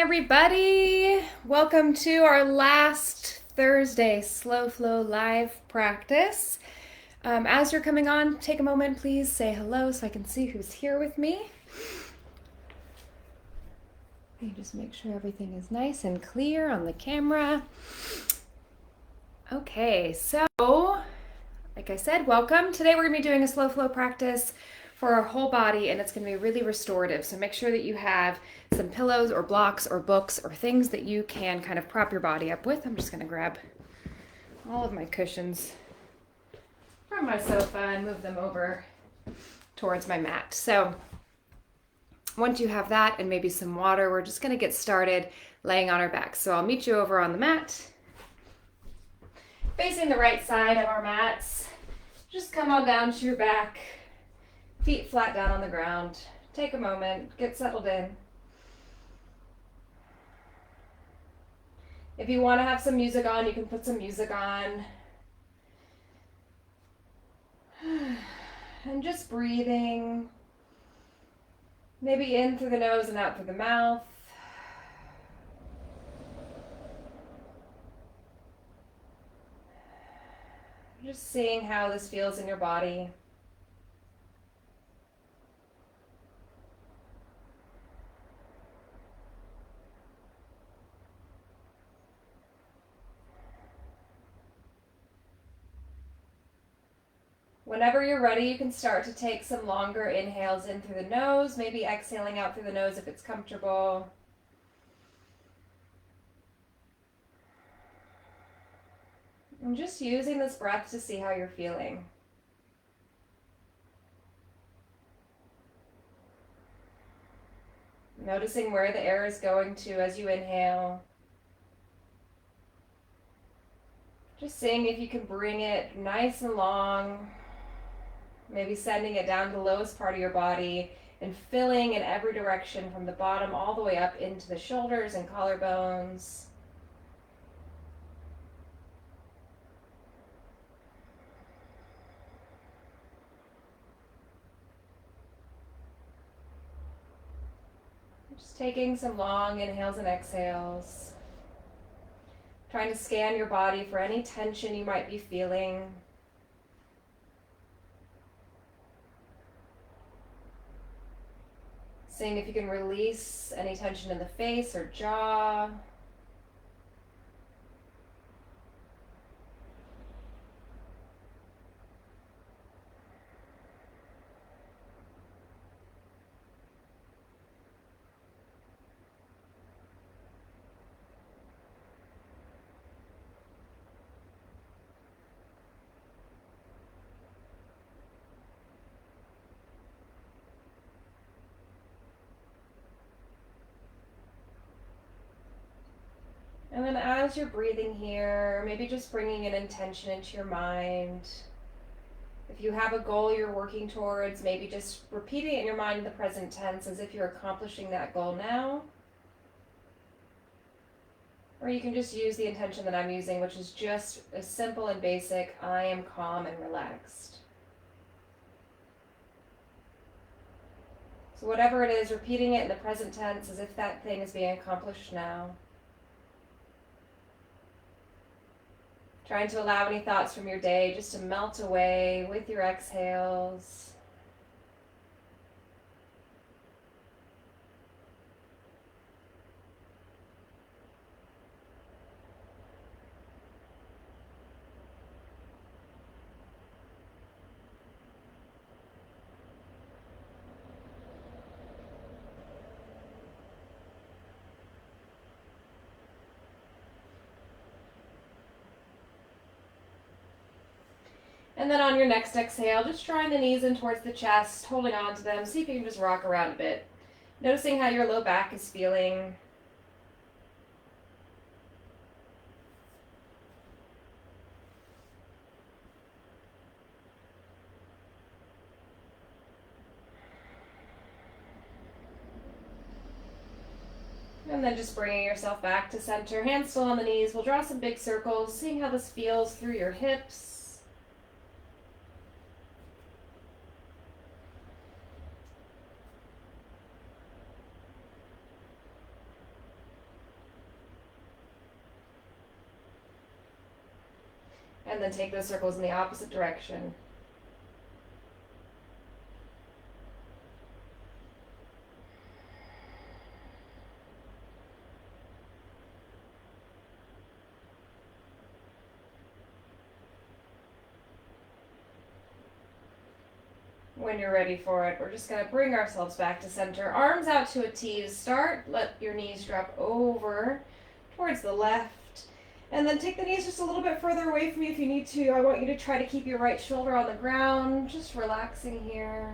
everybody. Welcome to our last Thursday Slow Flow live practice. As you're coming on, take a moment, please say hello so I can see who's here with me. You just make sure everything is nice and clear on the camera. Okay, so like I said, welcome. Today we're going to be doing a slow flow practice for our whole body, and it's going to be really restorative. So make sure that you have some pillows or blocks or books or things that you can kind of prop your body up with. I'm just going to grab all of my cushions from my sofa and move them over towards my mat. So once you have that and maybe some water, we're just going to get started laying on our backs. So I'll meet you over on the mat, facing the right side of our mats. Just come on down to your back, feet flat down on the ground. Take a moment, get settled in. If you want to have some music on, you can put some music on. And just breathing, maybe in through the nose and out through the mouth. Just seeing how this feels in your body. Whenever you're ready, you can start to take some longer inhales in through the nose, maybe exhaling out through the nose if it's comfortable. And just using this breath to see how you're feeling. Noticing where the air is going to as you inhale. Just seeing if you can bring it nice and long. Maybe sending it down to the lowest part of your body and filling in every direction from the bottom all the way up into the shoulders and collarbones. Just taking some long inhales and exhales. Trying to scan your body for any tension you might be feeling. Seeing if you can release any tension in the face or jaw. And then as you're breathing here, maybe just bringing an intention into your mind. If you have a goal you're working towards, maybe just repeating it in your mind in the present tense as if you're accomplishing that goal now. Or you can just use the intention that I'm using, which is just a simple and basic, I am calm and relaxed. So whatever it is, repeating it in the present tense as if that thing is being accomplished now. Trying to allow any thoughts from your day just to melt away with your exhales. And then on your next exhale, just drawing the knees in towards the chest, holding on to them. See if you can just rock around a bit. Noticing how your low back is feeling. And then just bringing yourself back to center. Hands still on the knees. We'll draw some big circles, seeing how this feels through your hips. And then take those circles in the opposite direction. When you're ready for it, we're just going to bring ourselves back to center. Arms out to a T to start. Let your knees drop over towards the left. And then take the knees just a little bit further away from you if you need to. I want you to try to keep your right shoulder on the ground. Just relaxing here.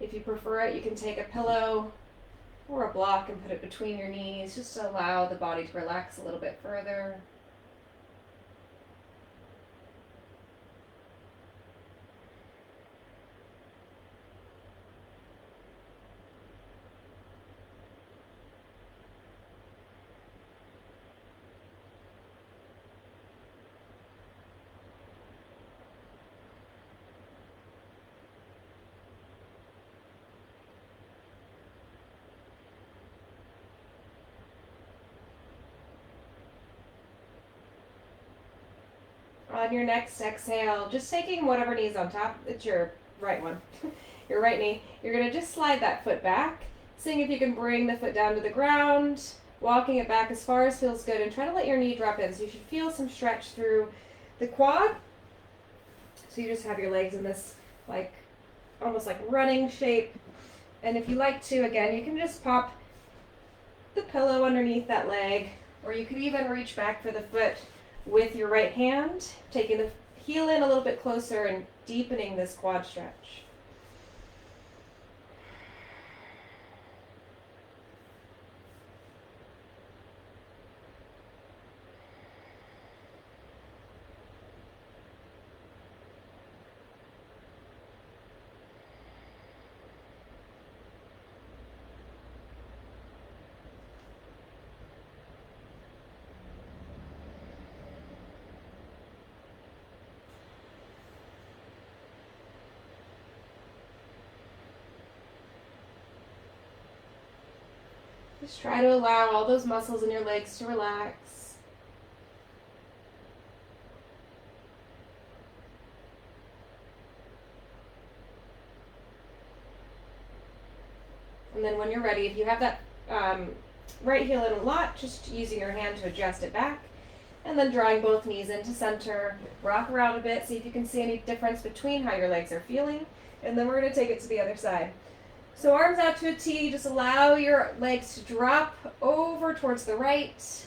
If you prefer it, you can take a pillow or a block and put it between your knees just to allow the body to relax a little bit further. On your next exhale, just taking whatever knee's on top, it's your right one, your right knee. You're going to just slide that foot back, seeing if you can bring the foot down to the ground, walking it back as far as feels good, and try to let your knee drop in. So you should feel some stretch through the quad. So you just have your legs in this like almost like running shape. And if you like to, again, you can just pop the pillow underneath that leg, or you could even reach back for the foot with your right hand, taking the heel in a little bit closer and deepening this quad stretch. Just try to allow all those muscles in your legs to relax. And then when you're ready, if you have that right heel in a lot, just using your hand to adjust it back. And then drawing both knees into center. Rock around a bit, see if you can see any difference between how your legs are feeling. And then we're going to take it to the other side. So arms out to a T, just allow your legs to drop over towards the right,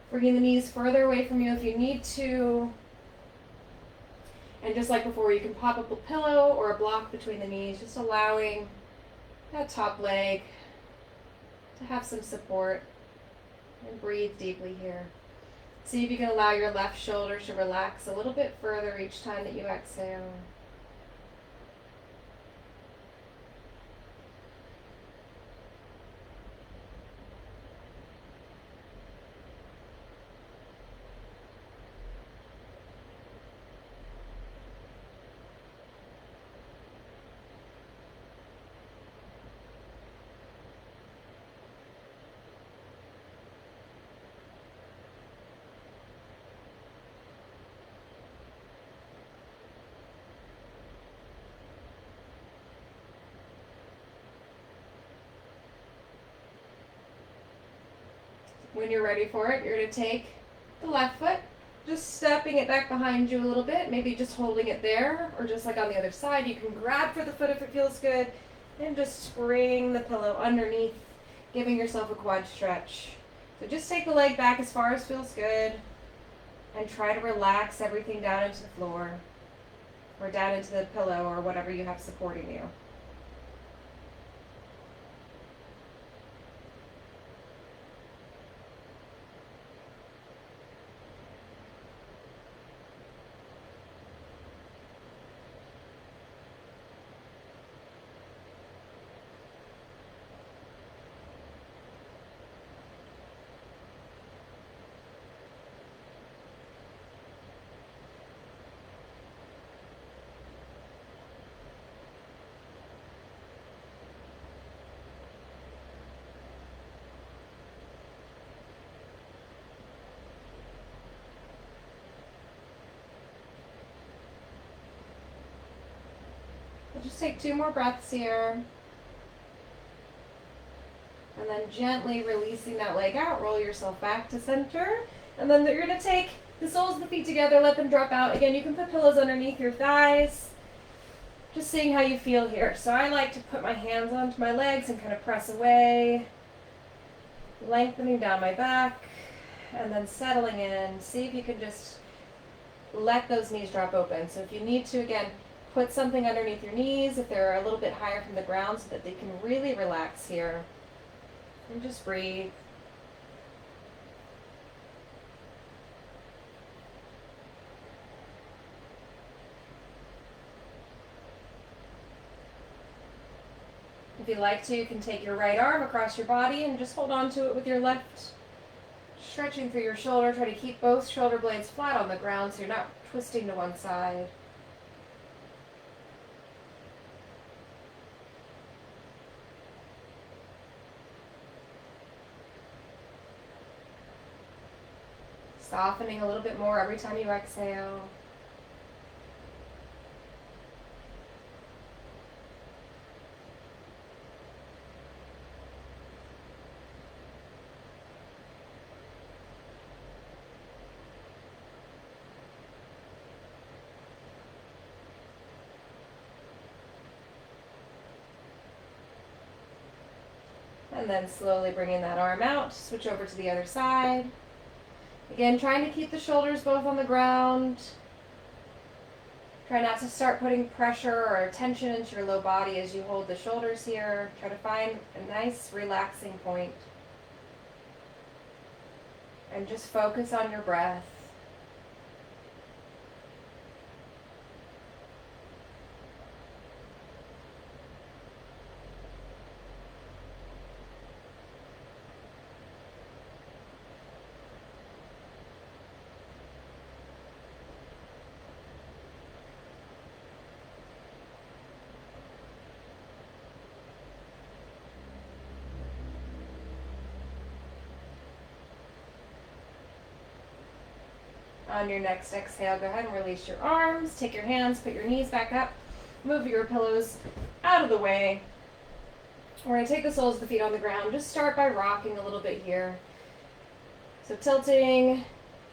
bringing the knees further away from you if you need to. And just like before, you can pop up a pillow or a block between the knees, just allowing that top leg to have some support. And breathe deeply here. See if you can allow your left shoulder to relax a little bit further each time that you exhale. When you're ready for it, you're going to take the left foot, just stepping it back behind you a little bit, maybe just holding it there, or just like on the other side. You can grab for the foot if it feels good, and just spring the pillow underneath, giving yourself a quad stretch. So just take the leg back as far as feels good, and try to relax everything down into the floor, or down into the pillow, or whatever you have supporting you. So just take 2 more breaths here. And then gently releasing that leg out, roll yourself back to center. And then you're going to take the soles of the feet together, let them drop out. Again, you can put pillows underneath your thighs. Just seeing how you feel here. So I like to put my hands onto my legs and kind of press away, lengthening down my back, and then settling in. See if you can just let those knees drop open. So if you need to, again, put something underneath your knees if they're a little bit higher from the ground so that they can really relax here. And just breathe. If you'd like to, you can take your right arm across your body and just hold on to it with your left. Stretching through your shoulder, try to keep both shoulder blades flat on the ground so you're not twisting to one side. Softening a little bit more every time you exhale. And then slowly bringing that arm out, switch over to the other side. Again, trying to keep the shoulders both on the ground. Try not to start putting pressure or tension into your low body as you hold the shoulders here. Try to find a nice relaxing point. And just focus on your breath. On your next exhale, go ahead and release your arms. Take your hands, put your knees back up. Move your pillows out of the way. We're going to take the soles of the feet on the ground. Just start by rocking a little bit here. So tilting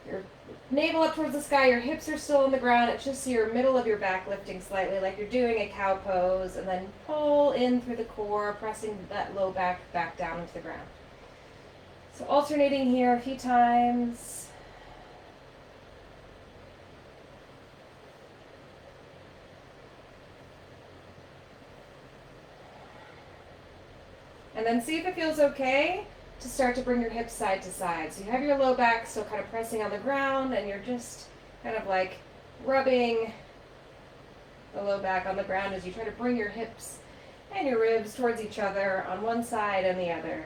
your navel up towards the sky. Your hips are still on the ground. It's just your middle of your back lifting slightly like you're doing a cow pose. And then pull in through the core, pressing that low back down into the ground. So alternating here a few times. And then see if it feels okay to start to bring your hips side to side. So you have your low back still kind of pressing on the ground and you're just kind of like rubbing the low back on the ground as you try to bring your hips and your ribs towards each other on one side and the other.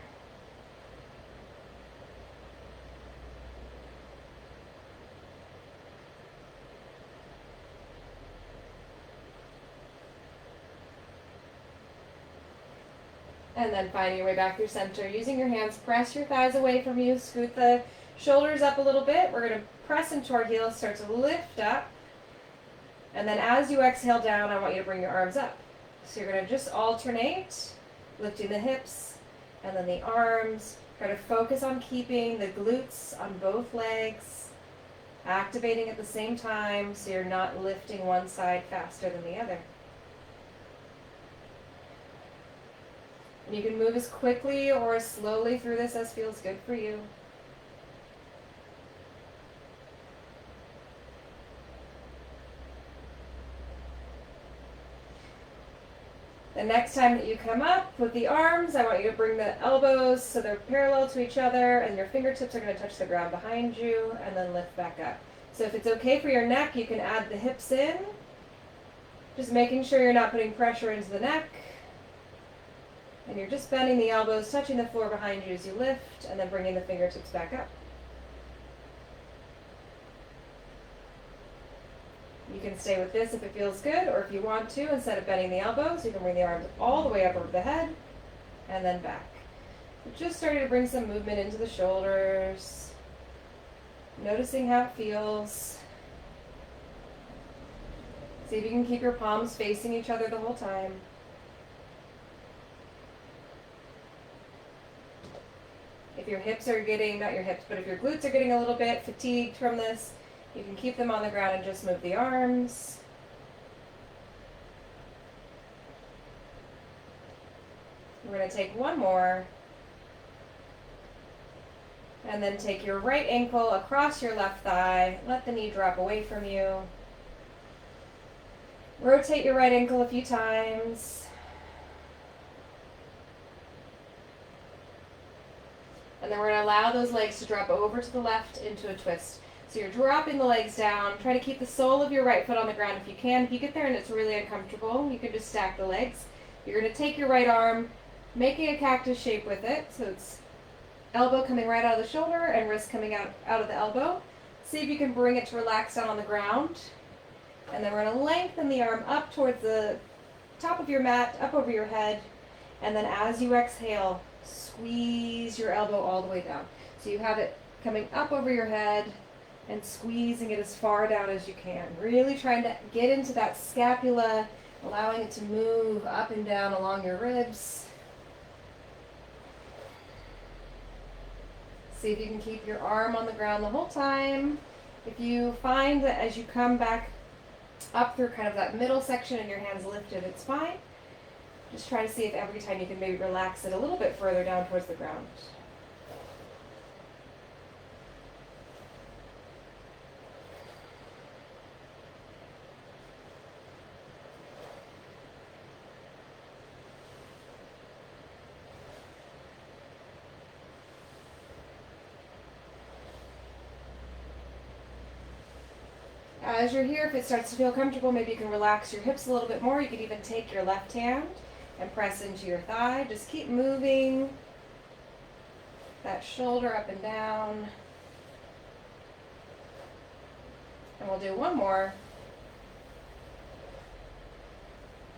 And then finding your way back through center. Using your hands, press your thighs away from you. Scoot the shoulders up a little bit. We're going to press into our heels, start to lift up. And then as you exhale down, I want you to bring your arms up. So you're going to just alternate, lifting the hips and then the arms. Try to focus on keeping the glutes on both legs, activating at the same time so you're not lifting one side faster than the other. And you can move as quickly or as slowly through this as feels good for you. The next time that you come up with the arms, I want you to bring the elbows so they're parallel to each other and your fingertips are going to touch the ground behind you and then lift back up. So if it's okay for your neck, you can add the hips in. Just making sure you're not putting pressure into the neck. And you're just bending the elbows, touching the floor behind you as you lift, and then bringing the fingertips back up. You can stay with this if it feels good, or if you want to, instead of bending the elbows, you can bring the arms all the way up over the head, and then back. Just starting to bring some movement into the shoulders, noticing how it feels. See if you can keep your palms facing each other the whole time. If your hips are getting, not your hips, but if your glutes are getting a little bit fatigued from this, you can keep them on the ground and just move the arms. We're going to take one more. And then take your right ankle across your left thigh. Let the knee drop away from you. Rotate your right ankle a few times. And then we're going to allow those legs to drop over to the left into a twist. So you're dropping the legs down. Try to keep the sole of your right foot on the ground if you can. If you get there and it's really uncomfortable, you can just stack the legs. You're going to take your right arm, making a cactus shape with it. So it's elbow coming right out of the shoulder and wrist coming out of the elbow. See if you can bring it to relax down on the ground. And then we're going to lengthen the arm up towards the top of your mat, up over your head. And then as you exhale, squeeze your elbow all the way down. So you have it coming up over your head and squeezing it as far down as you can. Really trying to get into that scapula, allowing it to move up and down along your ribs. See if you can keep your arm on the ground the whole time. If you find that as you come back up through kind of that middle section and your hands lifted, it's fine. Just try to see if every time you can maybe relax it a little bit further down towards the ground. As you're here, if it starts to feel comfortable, maybe you can relax your hips a little bit more. You could even take your left hand and press into your thigh. Just keep moving that shoulder up and down. And we'll do one more.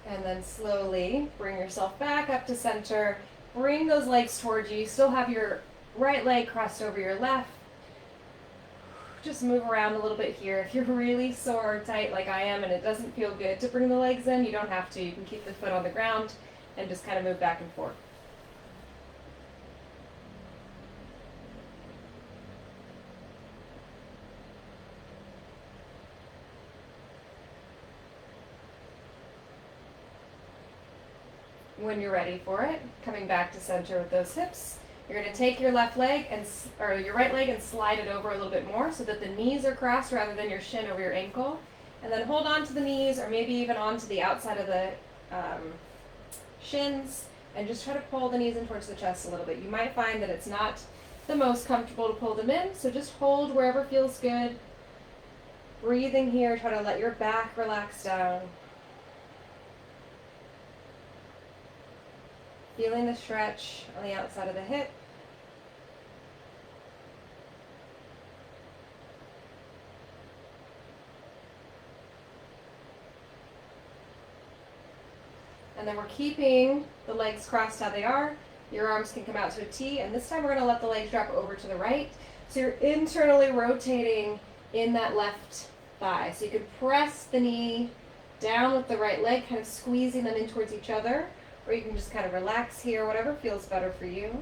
And then slowly bring yourself back up to center. Bring those legs towards you. You still have your right leg crossed over your left. Just move around a little bit here. If you're really sore or tight like I am and it doesn't feel good to bring the legs in, you don't have to. You can keep the foot on the ground and just kind of move back and forth. When you're ready for it, coming back to center with those hips, you're going to take your left leg or your right leg and slide it over a little bit more so that the knees are crossed rather than your shin over your ankle. And then hold on to the knees or maybe even onto the outside of the shins and just try to pull the knees in towards the chest a little bit. You might find that it's not the most comfortable to pull them in, so just hold wherever feels good. Breathing here, try to let your back relax down. Feeling the stretch on the outside of the hip. And then we're keeping the legs crossed how they are. Your arms can come out to a T, and this time we're going to let the legs drop over to the right. So you're internally rotating in that left thigh. So you could press the knee down with the right leg, kind of squeezing them in towards each other. Or you can just kind of relax here, whatever feels better for you.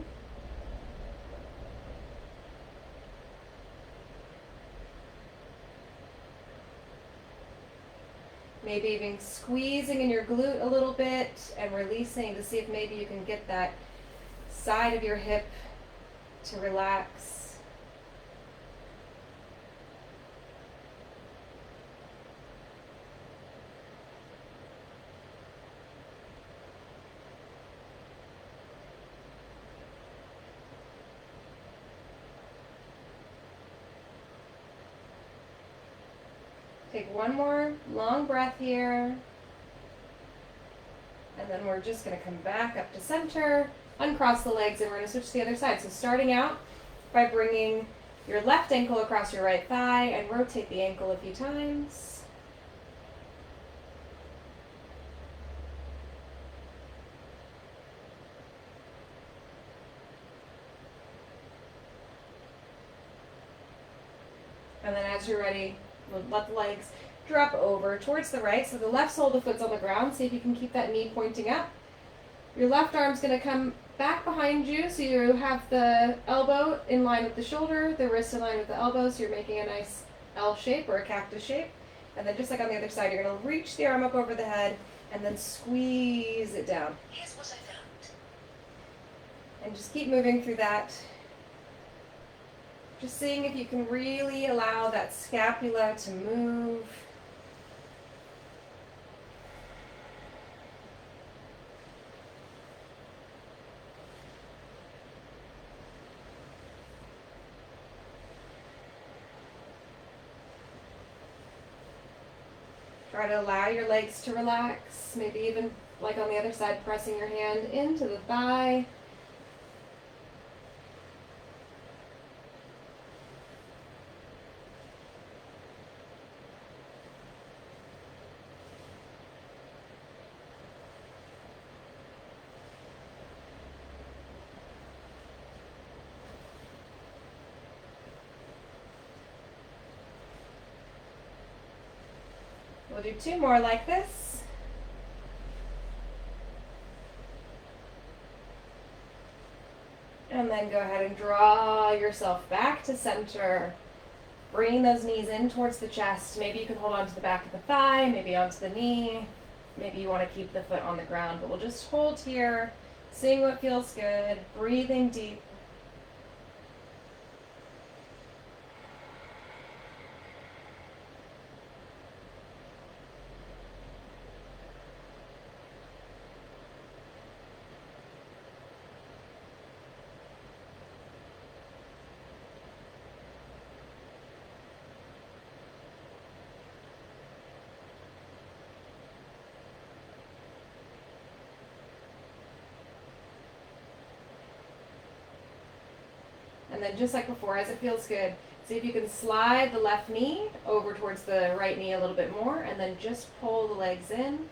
Maybe even squeezing in your glute a little bit and releasing to see if maybe you can get that side of your hip to relax. Take one more long breath here. And then we're just going to come back up to center, uncross the legs, and we're going to switch to the other side. So starting out by bringing your left ankle across your right thigh and rotate the ankle a few times. And then as you're ready, we'll let the legs drop over towards the right. So the left sole of the foot's on the ground. See if you can keep that knee pointing up. Your left arm's going to come back behind you, so you have the elbow in line with the shoulder, the wrist in line with the elbow, so you're making a nice L shape or a cactus shape. And then just like on the other side, you're going to reach the arm up over the head and then squeeze it down. Here's what I found. And just keep moving through that. Just seeing if you can really allow that scapula to move. Try to allow your legs to relax, maybe even like on the other side, pressing your hand into the thigh. We'll do 2 more like this. And then go ahead and draw yourself back to center. Bringing those knees in towards the chest. Maybe you can hold on to the back of the thigh, maybe onto the knee. Maybe you want to keep the foot on the ground, but we'll just hold here, seeing what feels good, breathing deep. And then just like before, as it feels good, see if you can slide the left knee over towards the right knee a little bit more, and then just pull the legs in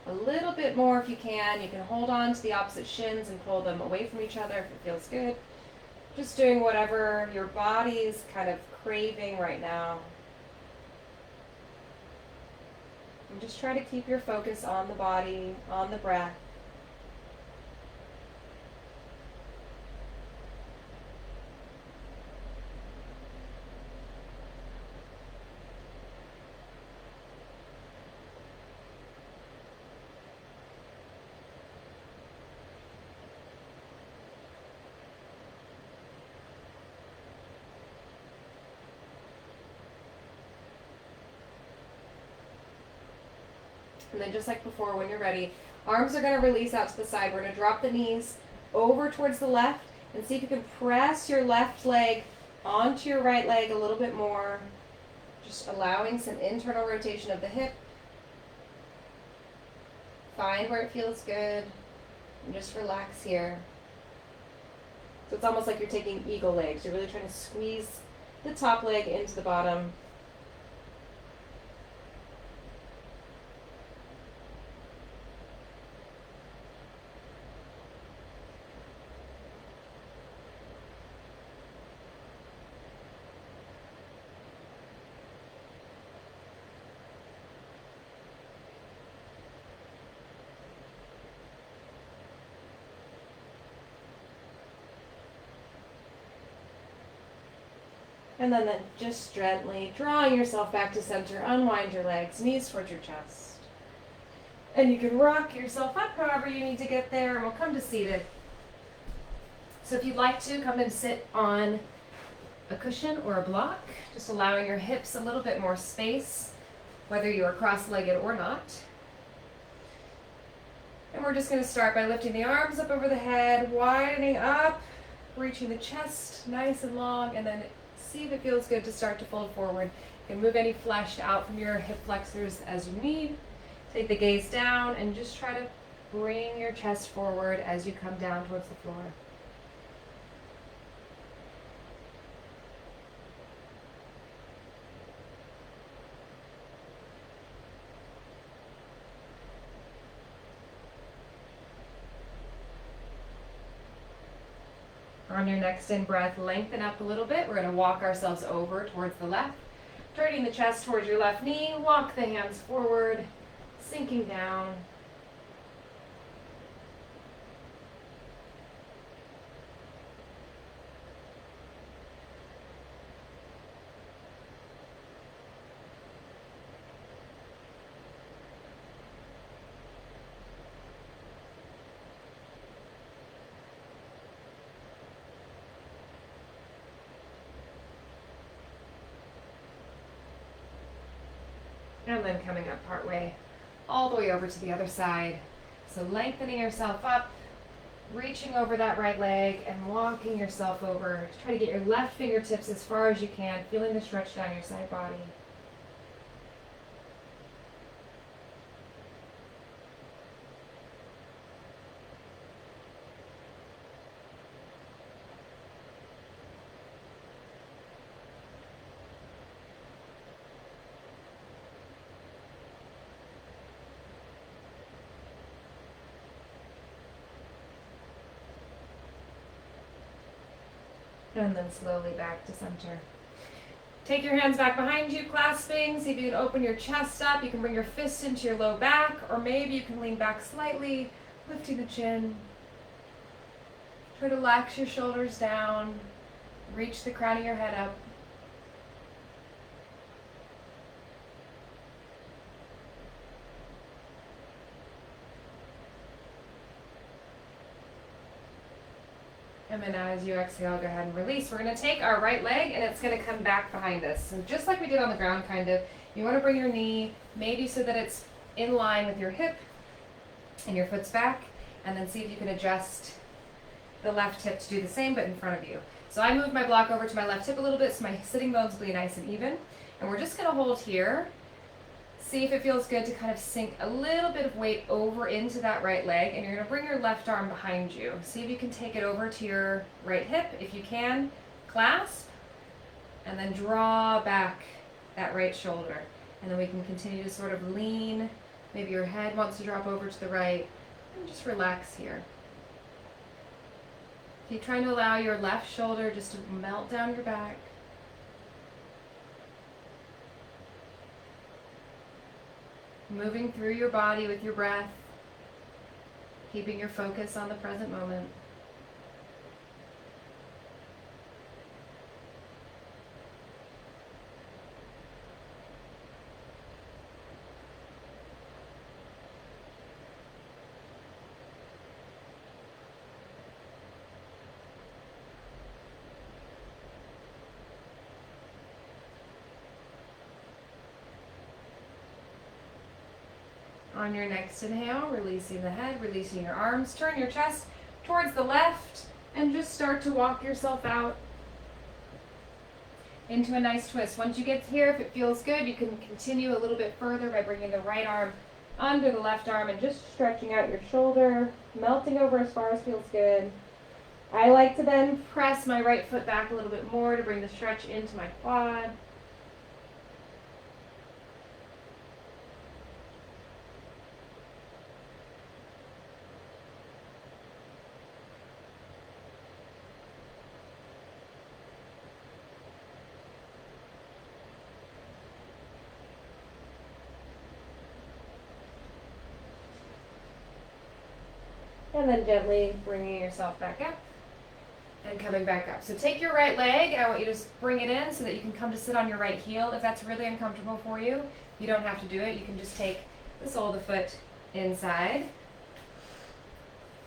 a little bit more if you can. You can hold on to the opposite shins and pull them away from each other if it feels good. Just doing whatever your body's kind of craving right now. And just try to keep your focus on the body, on the breath. And then just like before, when you're ready, arms are going to release out to the side. We're going to drop the knees over towards the left and see if you can press your left leg onto your right leg a little bit more. Just allowing some internal rotation of the hip. Find where it feels good and just relax here. So it's almost like you're taking eagle legs. You're really trying to squeeze the top leg into the bottom. And then just gently drawing yourself back to center, unwind your legs, knees towards your chest. And you can rock yourself up however you need to get there, and we'll come to seated. So if you'd like to, come and sit on a cushion or a block, just allowing your hips a little bit more space, whether you are cross-legged or not. And we're just going to start by lifting the arms up over the head, widening up, reaching the chest nice and long, and then see if it feels good to start to fold forward. You can move any flesh out from your hip flexors as you need. Take the gaze down and just try to bring your chest forward as you come down towards the floor. On your next in breath, lengthen up a little bit. We're going to walk ourselves over towards the left. Turning the chest towards your left knee, walk the hands forward, sinking down. And then coming up part way, all the way over to the other side. So lengthening yourself up, reaching over that right leg and walking yourself over. Try to get your left fingertips as far as you can, feeling the stretch down your side body. And then slowly back to center. Take your hands back behind you, clasping. See if you can open your chest up. You can bring your fist into your low back, or maybe you can lean back slightly, lifting the chin. Try to relax your shoulders down. Reach the crown of your head up. And then as you exhale, go ahead and release. We're going to take our right leg and it's going to come back behind us. So just like we did on the ground, kind of, you want to bring your knee maybe so that it's in line with your hip and your foot's back. And then see if you can adjust the left hip to do the same, but in front of you. So I moved my block over to my left hip a little bit so my sitting bones will be nice and even. And we're just going to hold here. See if it feels good to kind of sink a little bit of weight over into that right leg, and you're going to bring your left arm behind you. See if you can take it over to your right hip. If you can, clasp, and then draw back that right shoulder. And then we can continue to sort of lean. Maybe your head wants to drop over to the right, and just relax here. Keep trying to allow your left shoulder just to melt down your back. Moving through your body with your breath, keeping your focus on the present moment. On your next inhale, releasing the head, releasing your arms, turn your chest towards the left and just start to walk yourself out into a nice twist. Once you get here, if it feels good, you can continue a little bit further by bringing the right arm under the left arm and just stretching out your shoulder, melting over as far as feels good. I like to then press my right foot back a little bit more to bring the stretch into my quad. And then gently bringing yourself back up and coming back up. So take your right leg, and I want you to just bring it in so that you can come to sit on your right heel. If that's really uncomfortable for you, you don't have to do it. You can just take the sole of the foot inside.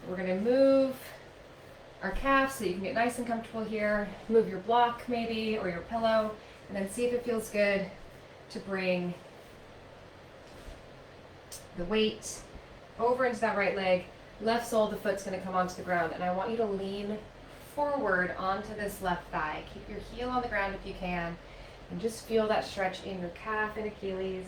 We're going to move our calf so you can get nice and comfortable here. Move your block maybe, or your pillow, and then see if it feels good to bring the weight over into that right leg. Left sole of the foot's going to come onto the ground, and I want you to lean forward onto this left thigh. Keep your heel on the ground if you can, and just feel that stretch in your calf and Achilles.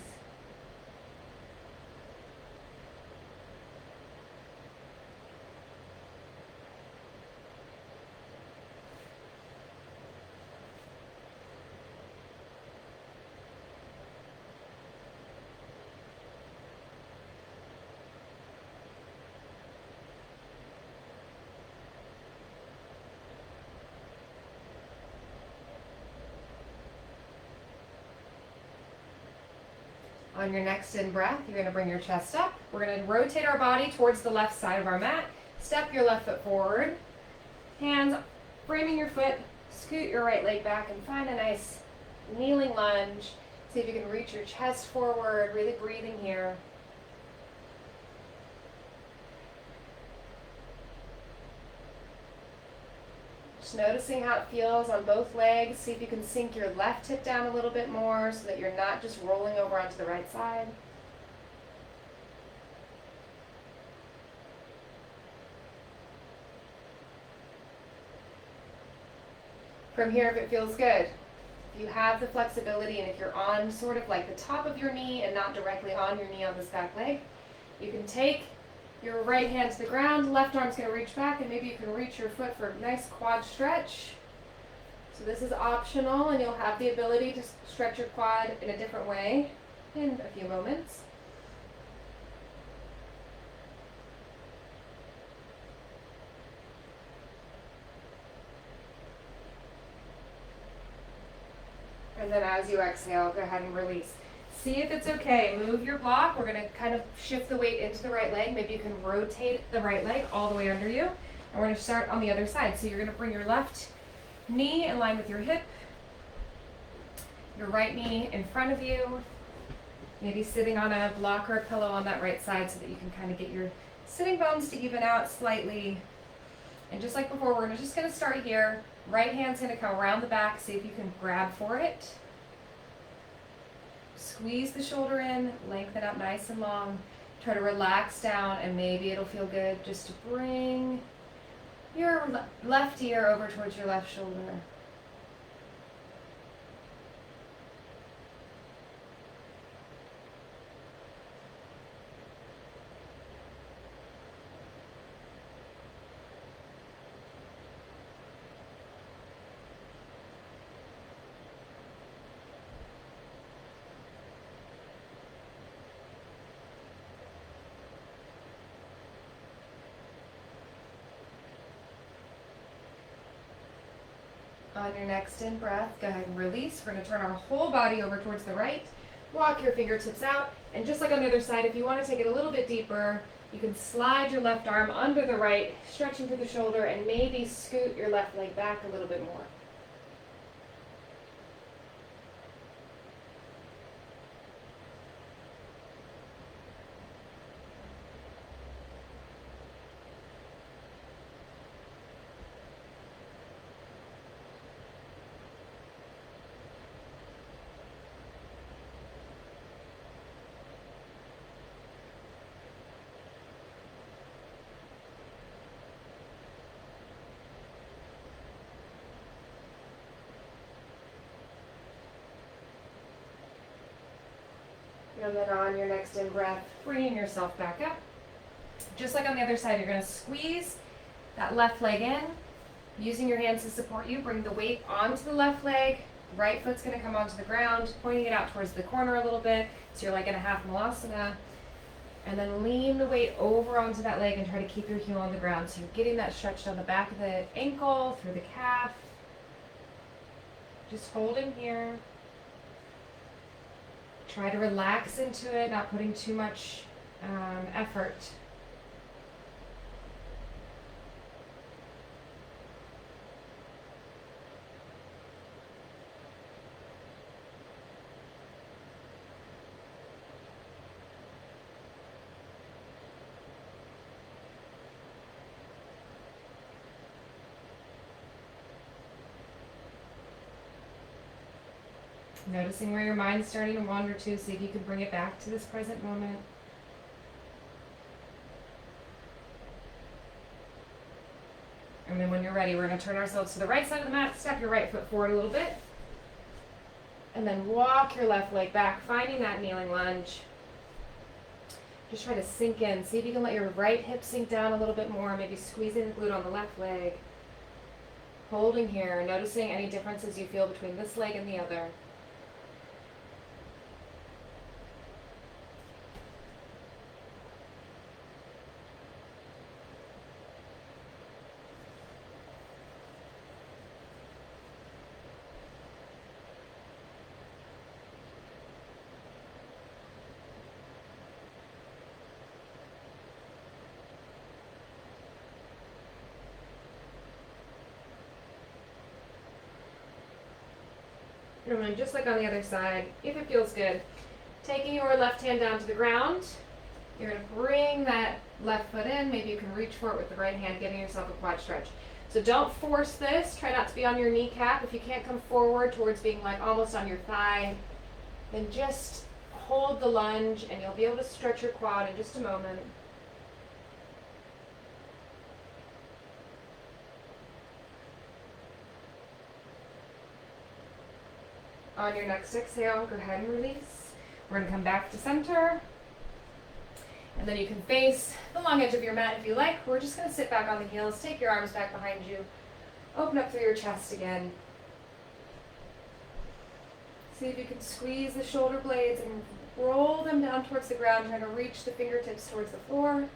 On your next in breath, you're going to bring your chest up. We're going to rotate our body towards the left side of our mat. Step your left foot forward. Hands framing your foot. Scoot your right leg back and find a nice kneeling lunge. See if you can reach your chest forward, really breathing here. Just noticing how it feels on both legs. See if you can sink your left hip down a little bit more so that you're not just rolling over onto the right side. From here, if it feels good, if you have the flexibility and if you're on sort of like the top of your knee and not directly on your knee on this back leg, you can take your right hand to the ground, left arm's going to reach back, and maybe you can reach your foot for a nice quad stretch. So this is optional, and you'll have the ability to stretch your quad in a different way in a few moments. And then as you exhale, go ahead and release. See if it's okay. Move your block. We're going to kind of shift the weight into the right leg. Maybe you can rotate the right leg all the way under you. And we're going to start on the other side. So you're going to bring your left knee in line with your hip. Your right knee in front of you. Maybe sitting on a block or a pillow on that right side so that you can kind of get your sitting bones to even out slightly. And just like before, we're just going to start here. Right hand's going to come around the back. See if you can grab for it. Squeeze the shoulder in, lengthen up nice and long. Try to relax down, and maybe it'll feel good just to bring your left ear over towards your left shoulder. On your next in breath, go ahead and release. We're going to turn our whole body over towards the right. Walk your fingertips out. And just like on the other side, if you want to take it a little bit deeper, you can slide your left arm under the right, stretching through the shoulder, and maybe scoot your left leg back a little bit more. And then on your next in breath, bringing yourself back up. Just like on the other side, you're going to squeeze that left leg in, using your hands to support you. Bring the weight onto the left leg. Right foot's going to come onto the ground, pointing it out towards the corner a little bit, so you're like in a half malasana. And then lean the weight over onto that leg and try to keep your heel on the ground. So you're getting that stretched on the back of the ankle, through the calf. Just holding here. Try to relax into it, not putting too much effort. Noticing where your mind's starting to wander to, see if you can bring it back to this present moment. And then when you're ready, we're going to turn ourselves to the right side of the mat, step your right foot forward a little bit. And then walk your left leg back, finding that kneeling lunge. Just try to sink in. See if you can let your right hip sink down a little bit more, maybe squeezing the glute on the left leg. Holding here, noticing any differences you feel between this leg and the other. And then just like on the other side, if it feels good, taking your left hand down to the ground, you're going to bring that left foot in. Maybe you can reach for it with the right hand, giving yourself a quad stretch. So don't force this. Try not to be on your kneecap. If you can't come forward towards being like almost on your thigh, then just hold the lunge and you'll be able to stretch your quad in just a moment. On your next exhale, go ahead and release. We're going to come back to center. And then you can face the long edge of your mat if you like. We're just going to sit back on the heels, take your arms back behind you, open up through your chest again. See if you can squeeze the shoulder blades and roll them down towards the ground, trying to reach the fingertips towards the floor.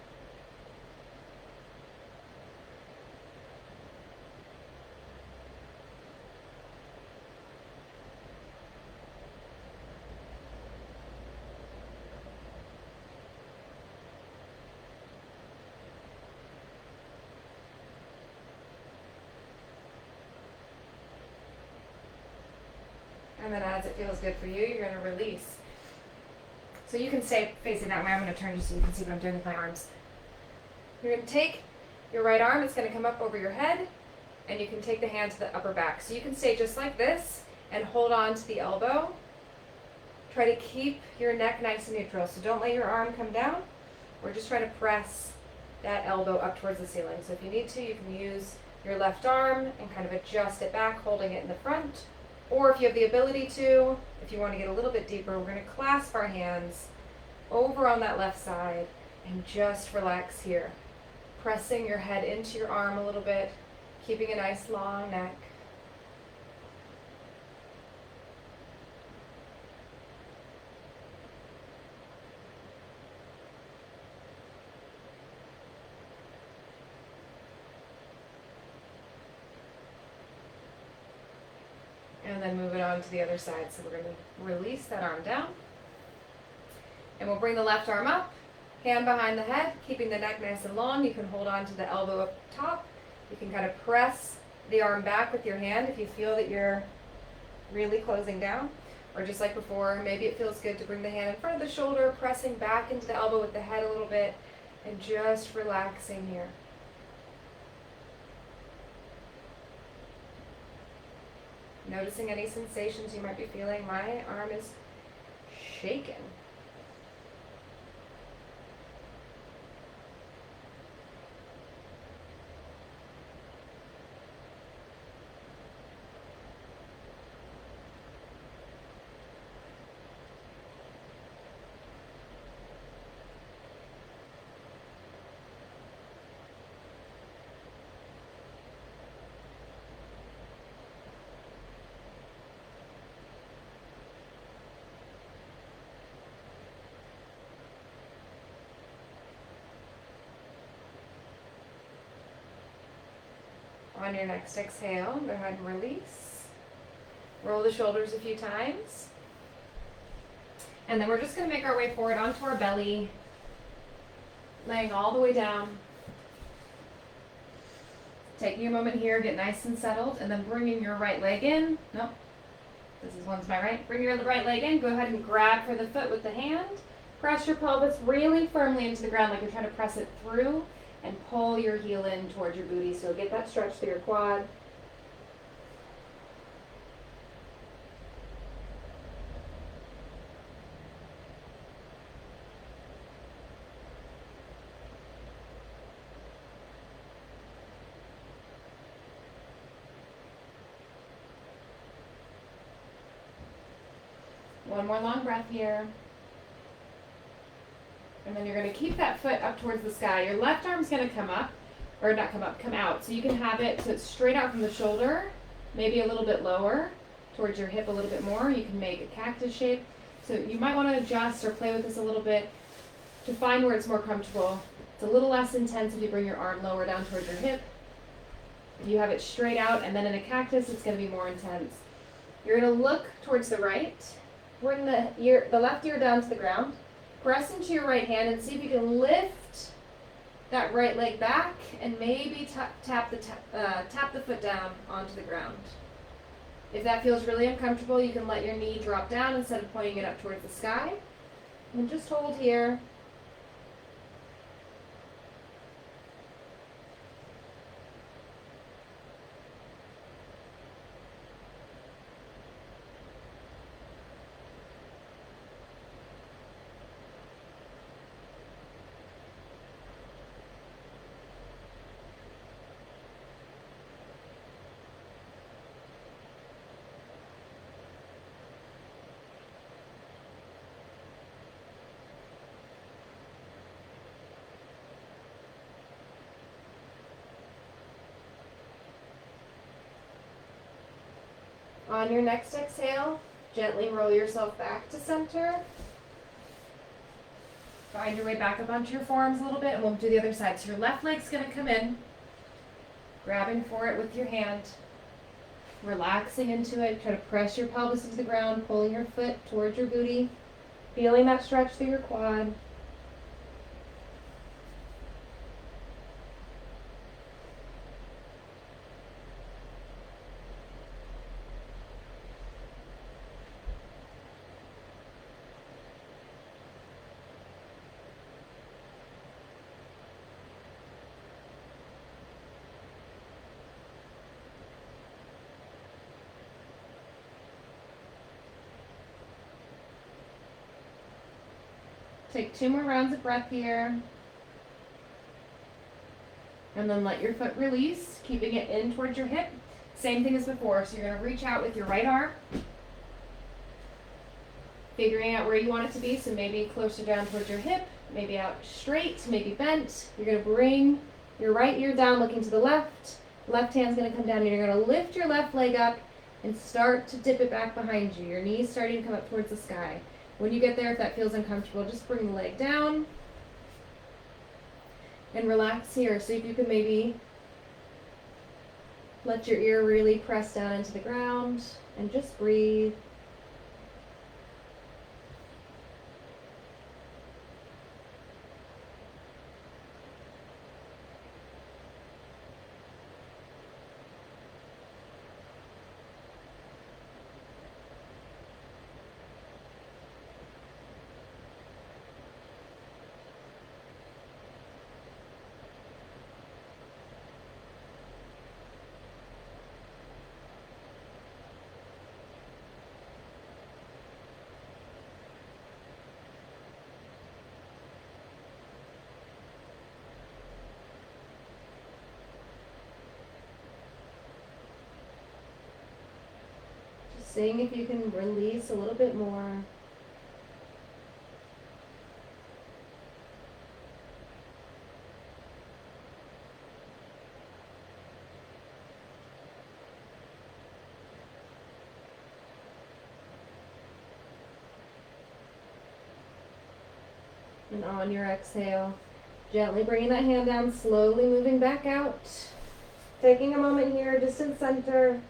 And then as it feels good for you, you're going to release. So you can stay facing that way. I'm going to turn just so you can see what I'm doing with my arms. You're going to take your right arm, it's going to come up over your head, and you can take the hand to the upper back. So you can stay just like this and hold on to the elbow. Try to keep your neck nice and neutral. So don't let your arm come down. We're just trying to press that elbow up towards the ceiling. So if you need to, you can use your left arm and kind of adjust it back, holding it in the front. Or if you have the ability to, if you want to get a little bit deeper, we're going to clasp our hands over on that left side and just relax here. Pressing your head into your arm a little bit, keeping a nice long neck. And then move it on to the other side. So we're going to release that arm down. And we'll bring the left arm up, hand behind the head, keeping the neck nice and long. You can hold on to the elbow up top. You can kind of press the arm back with your hand if you feel that you're really closing down. Or just like before, maybe it feels good to bring the hand in front of the shoulder, pressing back into the elbow with the head a little bit, and just relaxing here. Noticing any sensations you might be feeling. My arm is shaking. On your next exhale, go ahead and release. Roll the shoulders a few times. And then we're just going to make our way forward onto our belly, laying all the way down. Taking a moment here, get nice and settled, and then bringing your right leg in. Nope, this is one's my right. Bring your right leg in. Go ahead and grab for the foot with the hand. Press your pelvis really firmly into the ground like you're trying to press it through. And pull your heel in towards your booty, so get that stretch through your quad. One more long breath here. And then you're going to keep that foot up towards the sky. Your left arm's going to come up, or not come up, come out. So you can have it so it's straight out from the shoulder, maybe a little bit lower, towards your hip a little bit more. You can make a cactus shape. So you might want to adjust or play with this a little bit to find where it's more comfortable. It's a little less intense if you bring your arm lower down towards your hip. If you have it straight out, and then in a cactus, it's going to be more intense. You're going to look towards the right. Bring the left ear down to the ground. Press into your right hand and see if you can lift that right leg back and maybe tap the foot down onto the ground. If that feels really uncomfortable, you can let your knee drop down instead of pointing it up towards the sky. And just hold here. On your next exhale, gently roll yourself back to center. Find your way back up onto your forearms a little bit, and we'll do the other side. So your left leg's going to come in, grabbing for it with your hand, relaxing into it. Try to press your pelvis into the ground, pulling your foot towards your booty, feeling that stretch through your quad. Take 2 more rounds of breath here. And then let your foot release, keeping it in towards your hip. Same thing as before. So you're going to reach out with your right arm, figuring out where you want it to be. So maybe closer down towards your hip, maybe out straight, maybe bent. You're going to bring your right ear down, looking to the left. Left hand's going to come down, and you're going to lift your left leg up and start to dip it back behind you. Your knees starting to come up towards the sky. When you get there, if that feels uncomfortable, just bring the leg down and relax here. So if you can maybe let your ear really press down into the ground and just breathe. Seeing if you can release a little bit more. And on your exhale, gently bringing that hand down, slowly moving back out. Taking a moment here, just in center.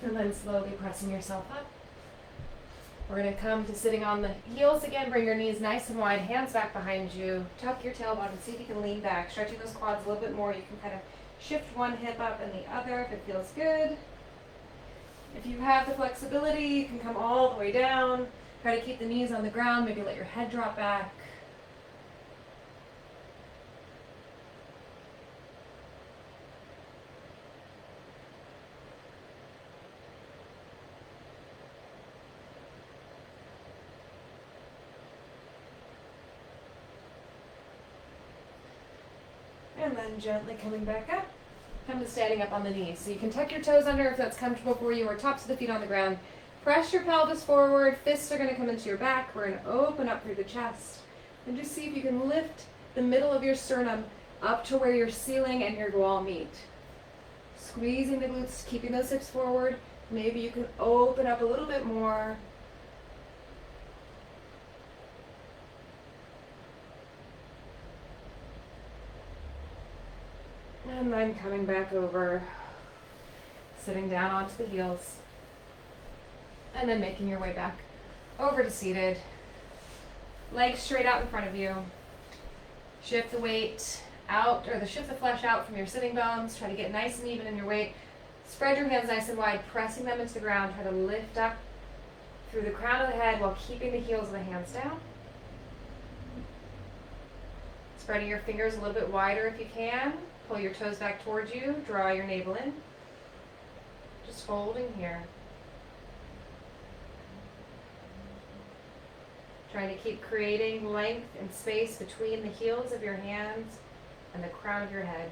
And then slowly pressing yourself up. We're going to come to sitting on the heels again. Bring your knees nice and wide, hands back behind you. Tuck your tailbone and see if you can lean back. Stretching those quads a little bit more. You can kind of shift one hip up and the other if it feels good. If you have the flexibility, you can come all the way down. Try to keep the knees on the ground. Maybe let your head drop back. And then gently coming back up. Come to standing up on the knees. So you can tuck your toes under if that's comfortable for you, or tops of the feet on the ground. Press your pelvis forward. Fists are going to come into your back. We're going to open up through the chest. And just see if you can lift the middle of your sternum up to where your ceiling and your wall meet. Squeezing the glutes, keeping those hips forward. Maybe you can open up a little bit more. And then coming back over, sitting down onto the heels, and then making your way back over to seated. Legs straight out in front of you. Shift the weight out, or shift the flesh out from your sitting bones. Try to get nice and even in your weight. Spread your hands nice and wide, pressing them into the ground. Try to lift up through the crown of the head while keeping the heels of the hands down. Spreading your fingers a little bit wider if you can. Pull your toes back towards you. Draw your navel in. Just holding here. Trying to keep creating length and space between the heels of your hands and the crown of your head.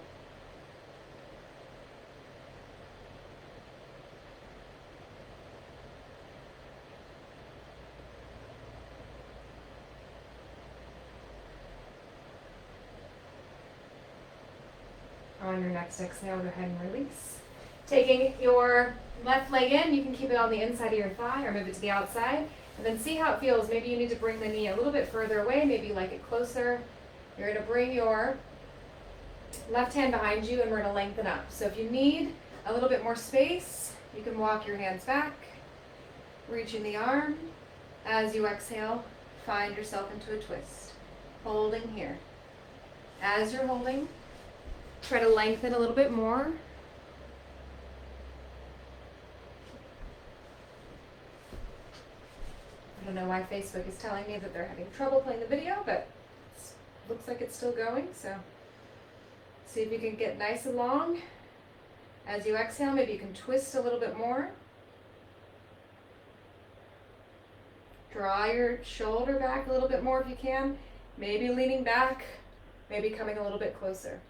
On your next exhale, go ahead and release. Taking your left leg in, you can keep it on the inside of your thigh or move it to the outside. And then see how it feels. Maybe you need to bring the knee a little bit further away. Maybe you like it closer. You're going to bring your left hand behind you and we're going to lengthen up. So if you need a little bit more space, you can walk your hands back, reaching the arm. As you exhale, find yourself into a twist. Holding here. As you're holding, try to lengthen a little bit more. I don't know why Facebook is telling me that they're having trouble playing the video, but it looks like it's still going, so see if you can get nice and long. As you exhale, maybe you can twist a little bit more. Draw your shoulder back a little bit more if you can. Maybe leaning back, maybe coming a little bit closer.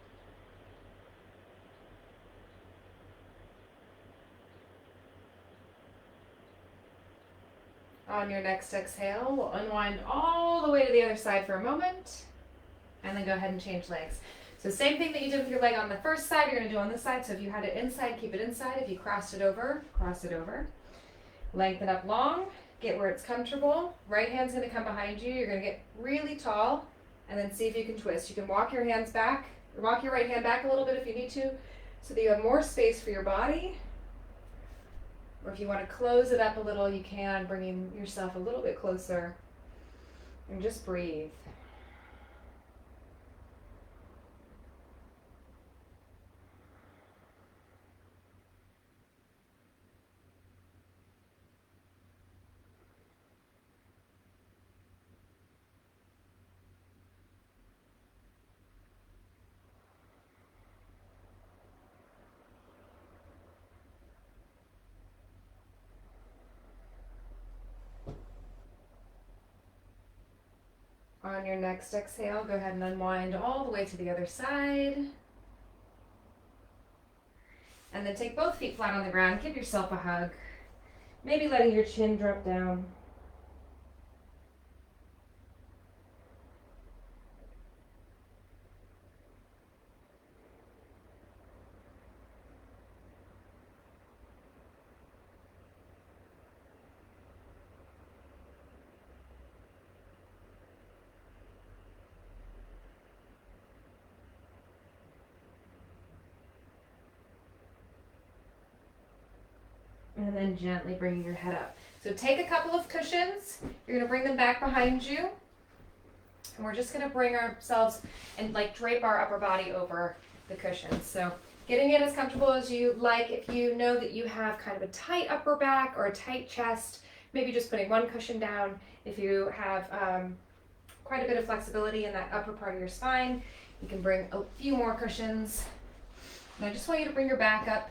On your next exhale, we'll unwind all the way to the other side for a moment, and then go ahead and change legs. So same thing that you did with your leg on the first side, you're going to do on this side. So if you had it inside, keep it inside. If you crossed it over, cross it over. Lengthen up long, get where it's comfortable. Right hand's going to come behind you. You're going to get really tall, and then see if you can twist. You can walk your hands back, or walk your right hand back a little bit if you need to, so that you have more space for your body. Or if you want to close it up a little, you can, bringing yourself a little bit closer. And just breathe. On your next exhale, go ahead and unwind all the way to the other side. And then take both feet flat on the ground. Give yourself a hug. Maybe letting your chin drop down. And then gently bringing your head up. So take a couple of cushions. You're going to bring them back behind you. And we're just going to bring ourselves and like drape our upper body over the cushions. So getting it as comfortable as you like. If you know that you have kind of a tight upper back or a tight chest, maybe just putting one cushion down. If you have quite a bit of flexibility in that upper part of your spine, you can bring a few more cushions. And I just want you to bring your back up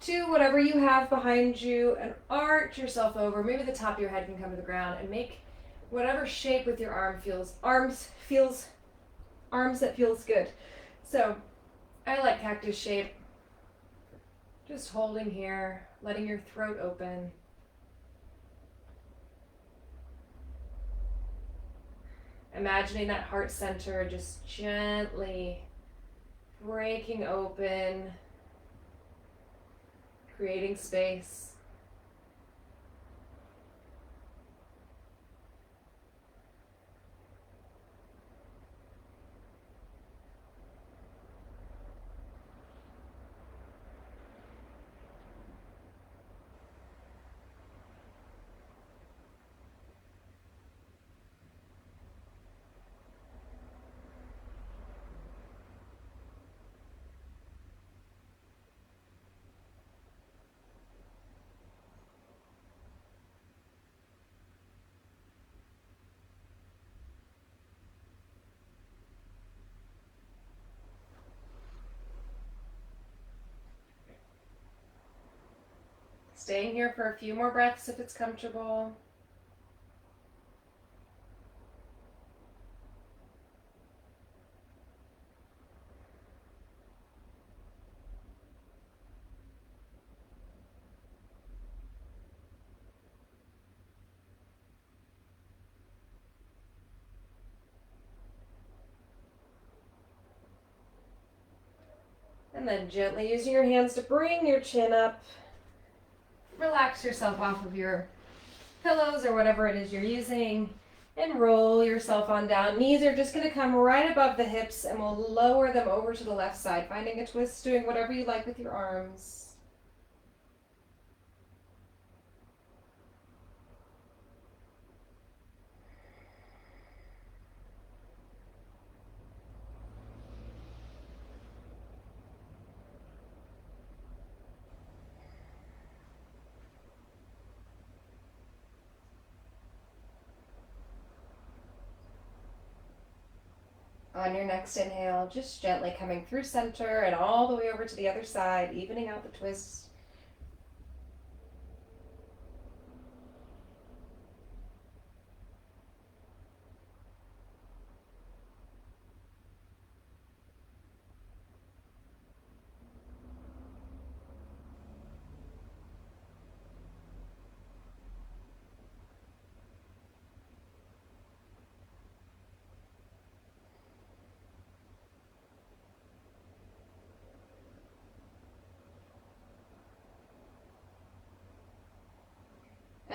to whatever you have behind you and arch yourself over. Maybe the top of your head can come to the ground and make whatever shape with your arms that feels good. So I like cactus shape. Just holding here, letting your throat open. Imagining that heart center just gently breaking open, creating space. Staying here for a few more breaths if it's comfortable. And then gently using your hands to bring your chin up. Relax yourself off of your pillows or whatever it is you're using and roll yourself on down. Knees are just going to come right above the hips and we'll lower them over to the left side, finding a twist, doing whatever you like with your arms. On your next inhale, just gently coming through center and all the way over to the other side, evening out the twist.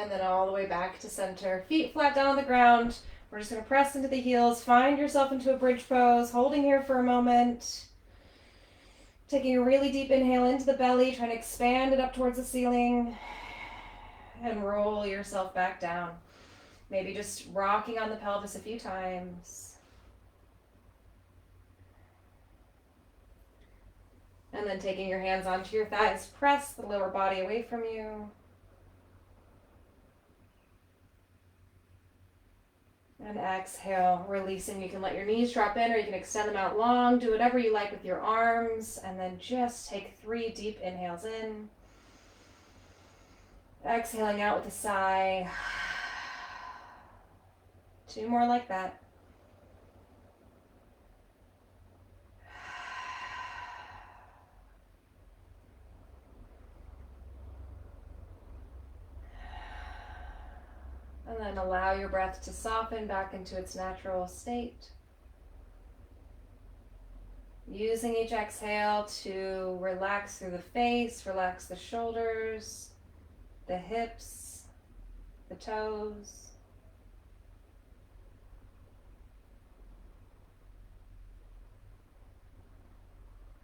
And then all the way back to center. Feet flat down on the ground. We're just going to press into the heels. Find yourself into a bridge pose. Holding here for a moment. Taking a really deep inhale into the belly. Trying to expand it up towards the ceiling. And roll yourself back down. Maybe just rocking on the pelvis a few times. And then taking your hands onto your thighs. Press the lower body away from you. And exhale, releasing. You can let your knees drop in or you can extend them out long. Do whatever you like with your arms. And then just take 3 deep inhales in. Exhaling out with a sigh. 2 more like that. And then allow your breath to soften back into its natural state. Using each exhale to relax through the face, relax the shoulders, the hips, the toes.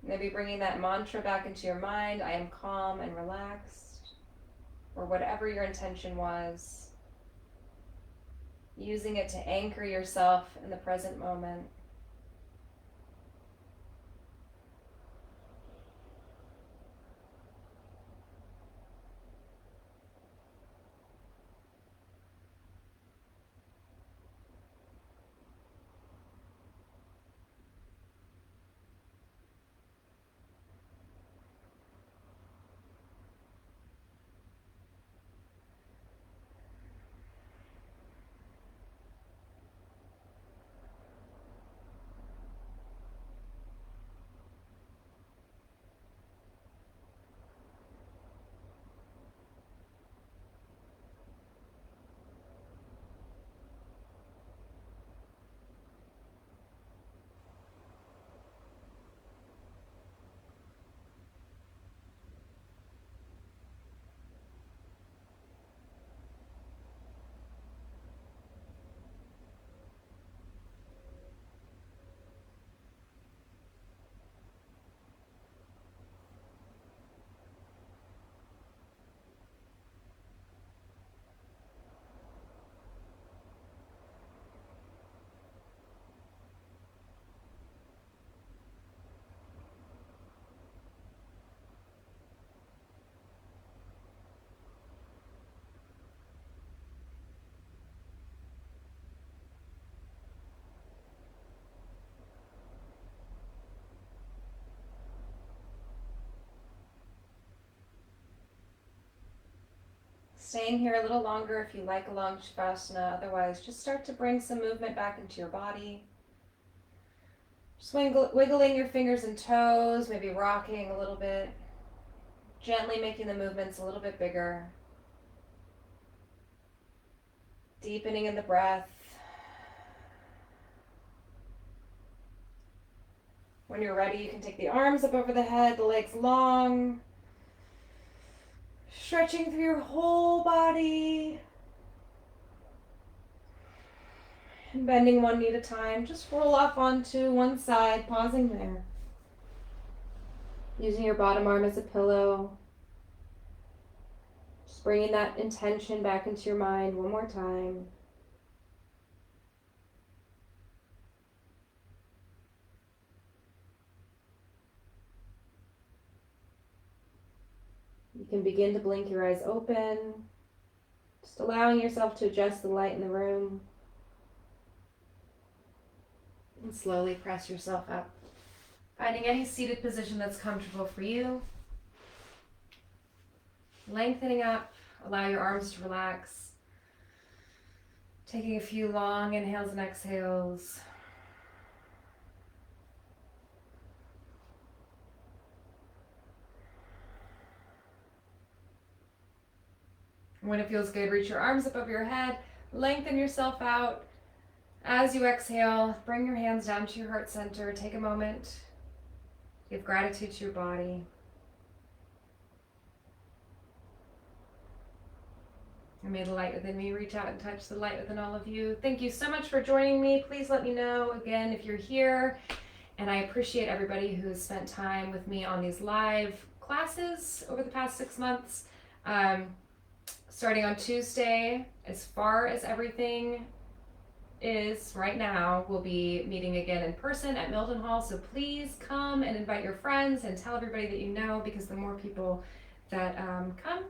Maybe bringing that mantra back into your mind, I am calm and relaxed, or whatever your intention was. Using it to anchor yourself in the present moment. staying here a little longer if you like a long Shavasana. Otherwise, just start to bring some movement back into your body. Just wiggling your fingers and toes, maybe rocking a little bit. Gently making the movements a little bit bigger. Deepening in the breath. When you're ready, you can take the arms up over the head, the legs long. Stretching through your whole body. And bending one knee at a time. Just roll off onto one side, pausing there. Using your bottom arm as a pillow. Just bringing that intention back into your mind one more time. You can begin to blink your eyes open, just allowing yourself to adjust the light in the room. And slowly press yourself up, finding any seated position that's comfortable for you. Lengthening up, allow your arms to relax. Taking a few long inhales and exhales. When it feels good, reach your arms up over your head, lengthen yourself out. As you exhale, bring your hands down to your heart center. Take a moment, give gratitude to your body. And may the light within me reach out and touch the light within all of you. Thank you so much for joining me. Please let me know again if you're here. And I appreciate everybody who has spent time with me on these live classes over the past 6 months. Starting on Tuesday, as far as everything is right now, we'll be meeting again in person at Milton Hall. So please come and invite your friends and tell everybody that you know, because the more people that come,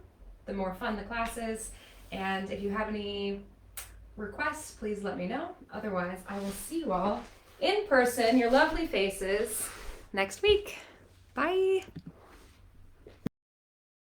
the more fun the class is. And if you have any requests, please let me know. Otherwise, I will see you all in person, your lovely faces, next week. Bye.